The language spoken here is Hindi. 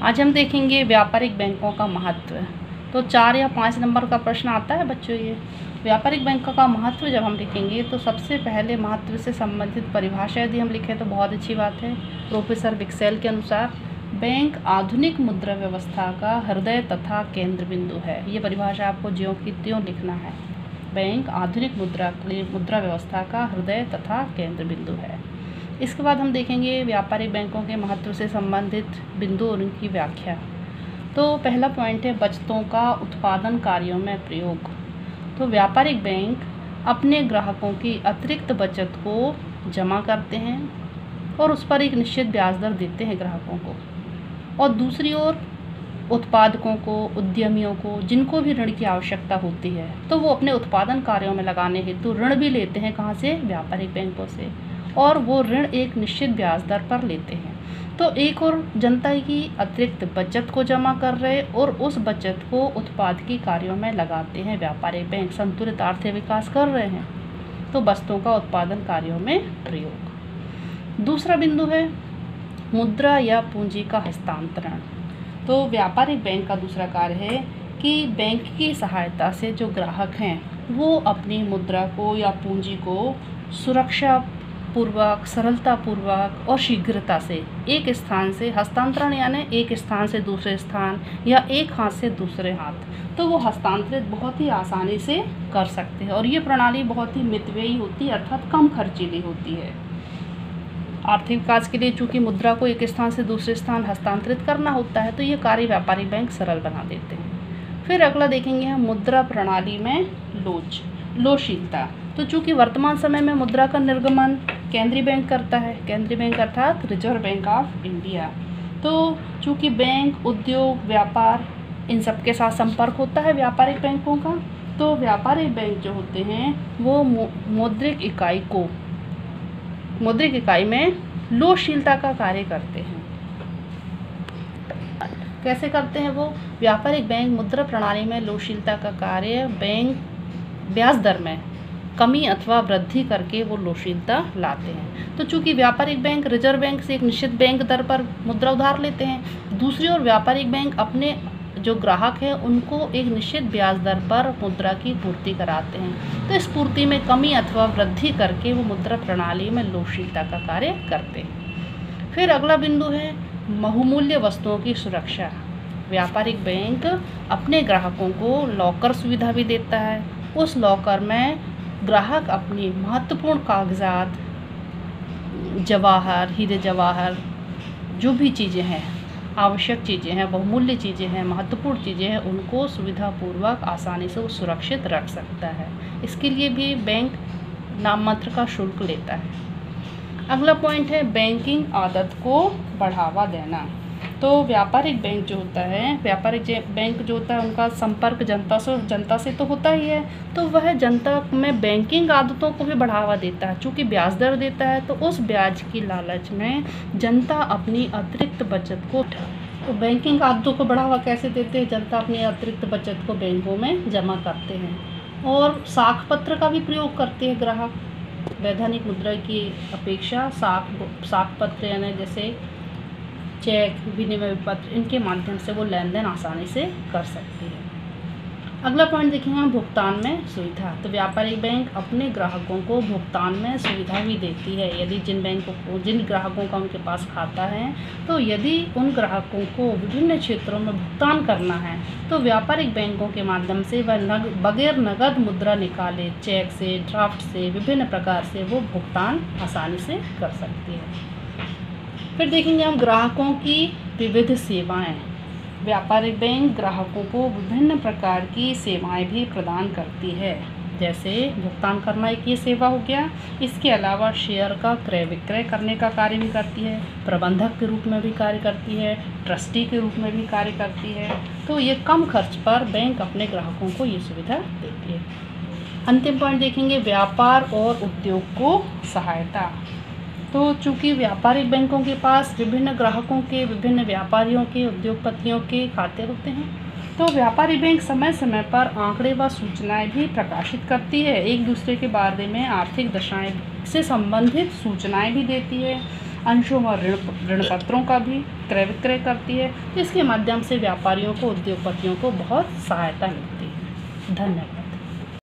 आज हम देखेंगे व्यापारिक बैंकों का महत्व। तो 4 या 5 नंबर का प्रश्न आता है बच्चों। ये व्यापारिक बैंकों का महत्व जब हम लिखेंगे तो सबसे पहले महत्व से संबंधित परिभाषा यदि हम लिखें तो बहुत अच्छी बात है। प्रोफेसर विक्सेल के अनुसार बैंक आधुनिक मुद्रा व्यवस्था का हृदय तथा केंद्र बिंदु है। ये परिभाषा आपको ज्यों की त्यों लिखना है। बैंक आधुनिक मुद्रा व्यवस्था का हृदय तथा केंद्र बिंदु है। इसके बाद हम देखेंगे व्यापारिक बैंकों के महत्व से संबंधित बिंदु और उनकी व्याख्या। तो पहला पॉइंट है बचतों का उत्पादन कार्यों में प्रयोग। तो व्यापारिक बैंक अपने ग्राहकों की अतिरिक्त बचत को जमा करते हैं और उस पर एक निश्चित ब्याज दर देते हैं ग्राहकों को। और दूसरी ओर उत्पादकों को, उद्यमियों को, जिनको भी ऋण की आवश्यकता होती है तो वो अपने उत्पादन कार्यों में लगाने हेतु ऋण भी लेते हैं। कहाँ से? व्यापारिक बैंकों से। और वो ऋण एक निश्चित ब्याज दर पर लेते हैं। तो एक और जनता की अतिरिक्त बचत को जमा कर रहे और उस बचत को उत्पादकीय कार्यों में लगाते हैं व्यापारिक बैंक। संतुलित आर्थिक विकास कर रहे हैं। तो वस्तुओं का उत्पादन कार्यों में प्रयोग। दूसरा बिंदु है मुद्रा या पूंजी का हस्तांतरण। तो व्यापारिक बैंक का दूसरा कार्य है कि बैंक की सहायता से जो ग्राहक हैं वो अपनी मुद्रा को या पूंजी को सुरक्षा पूर्वक, सरलता पूर्वक और शीघ्रता से एक स्थान से हस्तांतरण, यानी एक स्थान से दूसरे स्थान या एक हाथ से दूसरे हाथ, तो वो हस्तांतरित बहुत ही आसानी से कर सकते हैं। और ये प्रणाली बहुत ही मितव्ययी होती है, अर्थात कम खर्चीली होती है। आर्थिक विकास के लिए चूंकि मुद्रा को एक स्थान से दूसरे स्थान हस्तांतरित करना होता है तो ये कार्य व्यापारिक बैंक सरल बना देते हैं। फिर अगला देखेंगे हम मुद्रा प्रणाली में लोचशीलता। तो चूंकि वर्तमान समय में मुद्रा का निर्गमन केंद्रीय बैंक करता है, केंद्रीय बैंक अर्थात रिजर्व बैंक ऑफ इंडिया। तो चूंकि बैंक, उद्योग, व्यापार इन सब के साथ संपर्क होता है व्यापारिक बैंकों का, तो व्यापारिक बैंक जो होते हैं वो मौद्रिक इकाई में लोचशीलता का कार्य करते हैं। कैसे करते हैं वो? व्यापारिक बैंक मुद्रा प्रणाली में लोचशीलता का कार्य बैंक ब्याज दर में कमी अथवा वृद्धि करके वो लोचशीलता लाते हैं। तो चूंकि व्यापारिक बैंक रिजर्व बैंक से एक निश्चित बैंक दर पर मुद्रा उधार लेते हैं, दूसरी ओर व्यापारिक बैंक अपने जो ग्राहक हैं उनको एक निश्चित ब्याज दर पर मुद्रा की पूर्ति कराते हैं। तो इस पूर्ति में कमी अथवा वृद्धि करके वो मुद्रा प्रणाली में लोचशीलता का कार्य करते हैं। फिर अगला बिंदु है बहुमूल्य वस्तुओं की सुरक्षा। व्यापारिक बैंक अपने ग्राहकों को लॉकर सुविधा भी देता है। उस लॉकर में ग्राहक अपनी महत्वपूर्ण कागजात, जवाहर, हीरे जवाहर, जो भी चीज़ें हैं, आवश्यक चीज़ें हैं, बहुमूल्य चीज़ें हैं, महत्वपूर्ण चीज़ें हैं, उनको सुविधापूर्वक आसानी से वो सुरक्षित रख सकता है। इसके लिए भी बैंक नाम मात्र का शुल्क लेता है। अगला पॉइंट है बैंकिंग आदत को बढ़ावा देना। तो व्यापारिक बैंक जो होता है, उनका संपर्क जनता से तो होता ही है, तो वह जनता में बैंकिंग आदतों को भी बढ़ावा देता है। चूँकि ब्याज दर देता है तो उस ब्याज की लालच में जनता अपनी अतिरिक्त बचत को, तो बैंकिंग आदतों को बढ़ावा कैसे देते हैं? जनता अपनी अतिरिक्त बचत को बैंकों में जमा करते हैं। और साख पत्र का भी प्रयोग करते हैं ग्राहक। वैधानिक मुद्रा की अपेक्षा साख पत्र, यानी जैसे चेक, विनिमय पत्र, इनके माध्यम से वो लेन देन आसानी से कर सकती है। अगला पॉइंट देखेंगे हम भुगतान में सुविधा। तो व्यापारिक बैंक अपने ग्राहकों को भुगतान में सुविधा भी देती है। यदि जिन ग्राहकों का उनके पास खाता है, तो यदि उन ग्राहकों को विभिन्न क्षेत्रों में भुगतान करना है तो व्यापारिक बैंकों के माध्यम से वह बगैर नगद मुद्रा निकाले, चेक से, ड्राफ्ट से, विभिन्न प्रकार से वो भुगतान आसानी से कर सकती है। फिर देखेंगे हम ग्राहकों की विविध सेवाएं। व्यापारिक बैंक ग्राहकों को विभिन्न प्रकार की सेवाएं भी प्रदान करती है। जैसे भुगतान करना एक ये सेवा हो गया। इसके अलावा शेयर का क्रय विक्रय करने का कार्य भी करती है, प्रबंधक के रूप में भी कार्य करती है, ट्रस्टी के रूप में भी कार्य करती है। तो ये कम खर्च पर बैंक अपने ग्राहकों को ये सुविधा देती है। अंतिम पॉइंट देखेंगे व्यापार और उद्योग को सहायता। तो चूँकि व्यापारिक बैंकों के पास विभिन्न ग्राहकों के, विभिन्न व्यापारियों के, उद्योगपतियों के खाते होते हैं, तो व्यापारी बैंक समय समय पर आंकड़े व सूचनाएं भी प्रकाशित करती है। एक दूसरे के बारे में आर्थिक दशाएं से संबंधित सूचनाएं भी देती है। अंशों और ऋण पत्रों का भी क्रय विक्रय करती है। इसके माध्यम से व्यापारियों को, उद्योगपतियों को बहुत सहायता मिलती है। धन्यवाद।